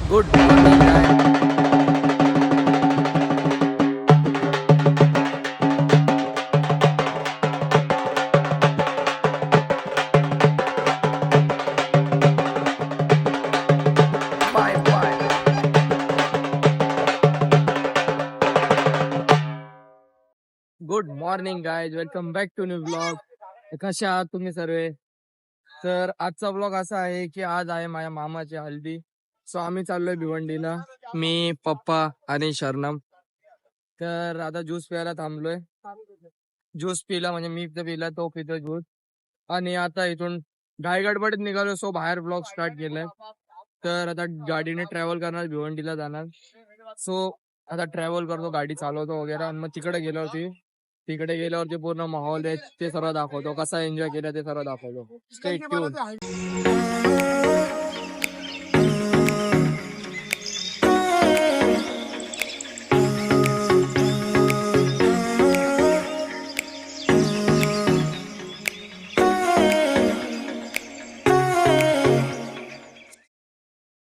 Good morning guys. Bye bye. Good morning guys, welcome back to new blog. कसे आहात तुम्ही सर्व? तर आजचा ब्लॉग असा आहे की आज आहे माझ्या मामाची हल्दी. सो आम्ही चाललोय भिवंडीला, मी पप्पा आणि शरणम. तर आता ज्यूस प्यायला थांबलोय. ज्यूस पिला म्हणजे मी तर पिला, तो पितो ज्यूस. आणि आता इथून गडबडीत निघालो, सो बाहेर ब्लॉग स्टार्ट केलाय. तर आता गाडीने ट्रॅव्हल करणार, भिवंडीला जाणार. सो आता ट्रॅव्हल करतो, गाडी चालवतो वगैरे. आणि मग तिकडे गेल्यावरती पूर्ण माहोल आहे ते सर्व दाखवतो, कसा एन्जॉय केला ते सर्व दाखवतो. Stay tune.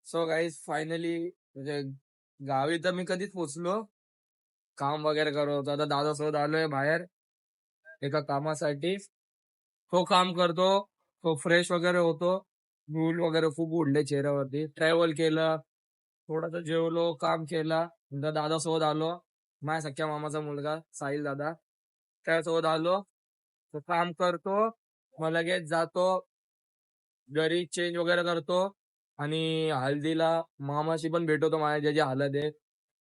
So guys finally म्हणजे गावी तर मी कधीच पोचलो, काम वगैरे करत होतो. आता दादासोबत आलोय बाहेर एका कामासाठी. तो काम करतो, तो फ्रेश वगैरे होतो. धूल वगैरे खूप उडले चेहऱ्यावरती. ट्रॅव्हल केलं, थोडंसं जेवलो, काम केला. नंतर दादासोबत आलो, माझ्या सख्या मामाचा मुलगा साहिल दादा, त्यासोबत आलो. तो काम करतो, मग लगेच जातो घरी, चेंज वगैरे करतो. आणि हल्दीला मामाशी पण भेटवतो माझ्या, ज्याची हळद आहे.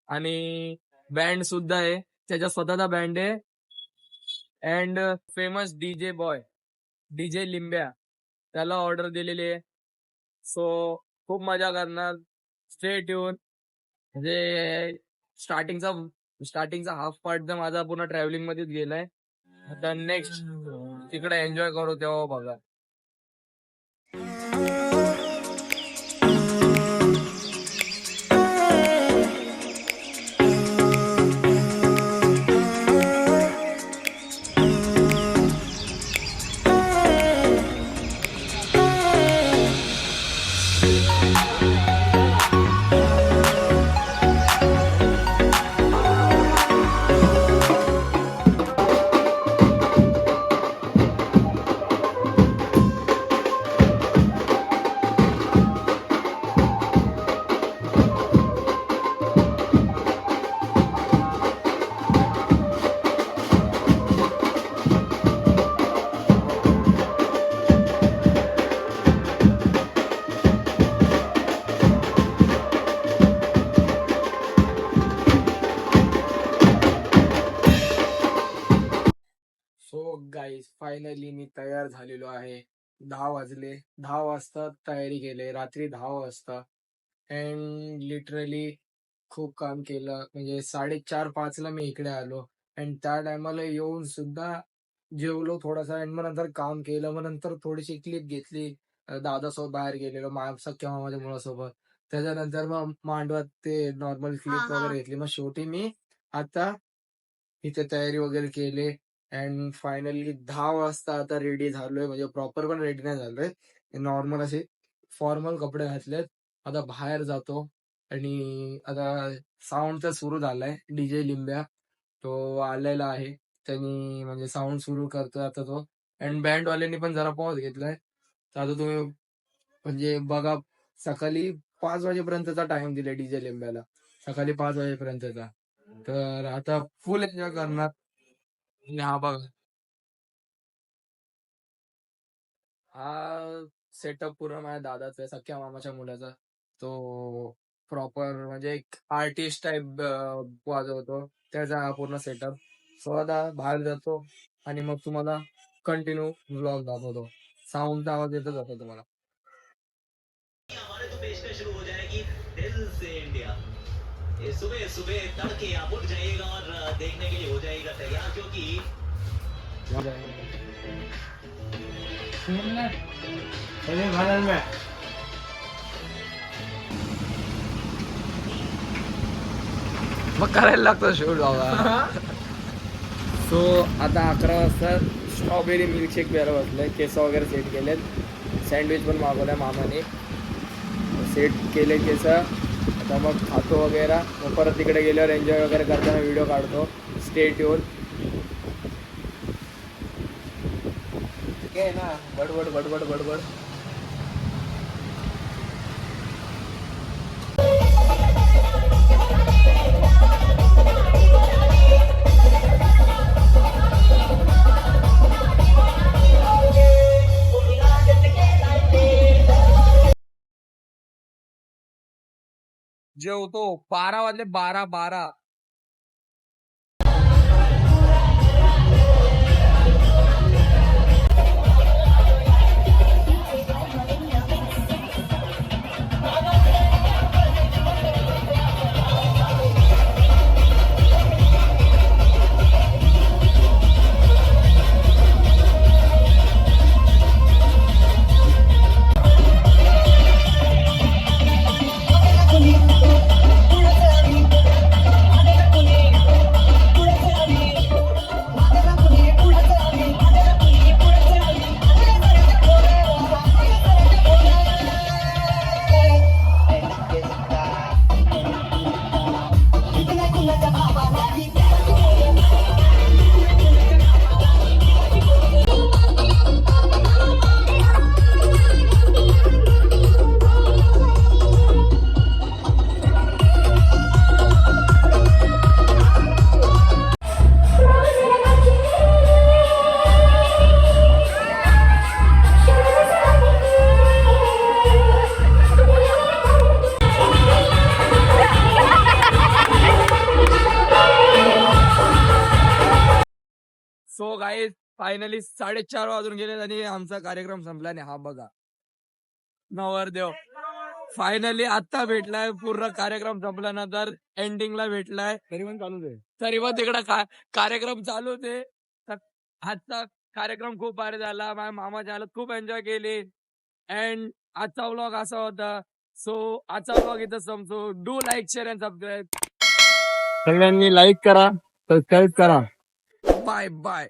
आणि बँड सुद्धा आहे, त्याच्या स्वतःचा बँड आहे. And famous DJ boy, DJ Limbya, त्याला ऑर्डर दिलेली आहे. सो खूप मजा करणार. Stay tune. म्हणजे स्टार्टिंगचा स्टार्टिंगचा हाफ पार्ट तर माझा पूर्ण ट्रॅव्हलिंग मध्येच गेलाय. आता नेक्स्ट तिकडे एन्जॉय करू तेव्हा बघा. सो गाईज फायनली मी तयार झालेलो आहे. 10 वाजले. 10 वाजता तयारी केली, रात्री 10 वाजता. अँड लिटरली खूप काम केलं. म्हणजे 4:30-5 ला मी इकडे आलो. अँड त्या टायमाला येऊन सुद्धा जेवलो थोडासा. अँड मग नंतर काम केलं. मग नंतर थोडीशी क्लिप घेतली, दादासोबत बाहेर गेलेलो, माझ्या सख्या मामाच्या मुलासोबत. त्याच्यानंतर मग मांडवात ते नॉर्मल क्लिप वगैरे घेतली. मग शेवटी मी आता इथे तयारी वगैरे केली. अँड फायनली 10 वाजता आता रेडी झालोय. म्हणजे प्रॉपर पण रेडी नाही झालोय, नॉर्मल असे फॉर्मल कपडे घातलेत. आता बाहेर जातो. आणि आता साऊंड तर सुरू झालाय, डीजे लिंब्या तो आलेला आहे. त्यांनी म्हणजे साऊंड सुरू करतोय आता तो. अँड बँडवाल्यांनी पण जरा पॉज घेतलाय. तर आता तुम्ही म्हणजे बघा, सकाळी 5 वाजेपर्यंतचा टाइम दिलाय डीजे लिंब्याला, सकाळी 5 वाजेपर्यंतचा. तर आता फुल एन्जॉय करणार. आणि हा बघा, हा सेटअप पूर्ण माझ्या दादाचा आहे, सख्या मामाच्या मुलाचा. तो प्रॉपर म्हणजे एक आर्टिस्ट टाइप वाजवतो, त्याचा हा पूर्ण सेटअप. सो आता बाहेर जातो आणि मग तुम्हाला कंटिन्यू व्लॉग दाखवतो. साऊंडचा आवाज येतच जातो तुम्हाला. हमारे तो पेशकश शुरू हो जाएगी दिल से इंडिया. ये सुबह सुबह तड़के आप उठ जाइएगा और देखने के लिए हो जाएगा तैयार, क्योंकि मग करायला लागतो शूट बाबा. सो आता 11 वाजता स्ट्रॉबेरी मिल्कशेक प्यायला बसलोय. केस वगैरे सेट केलेत. सँडविच पण मागवलाय मामाने, सेट केले केस. आता मग खातो वगैरे, मग परत तिकडे गेल्यावर एन्जॉय वगैरे करताना व्हिडिओ काढतो. Stay tune. ठीक आहे ना, बडबड बडबड बडबड. जेवतो 12 वाजले, 12. सो गाईज फायनली 4:30 वाजून गेले आणि आमचा कार्यक्रम संपला. आणि हा बघा नवरदेव फायनली आता भेटलाय. पूर्ण कार्यक्रम संपल्यानंतर एंडिंगला भेटलाय. तरी पण तिकडे कार्यक्रम चालूच आहे. तर आजचा कार्यक्रम खूप भारी झाला. माझ्या मामाच्या हालत खूप एन्जॉय केली. अँड आजचा व्लॉग असा होता. सो आजचा व्लॉग इथं संपतो. Do like, share and subscribe. सगळ्यांनी लाईक करा, सबस्क्राईब करा. Bye bye.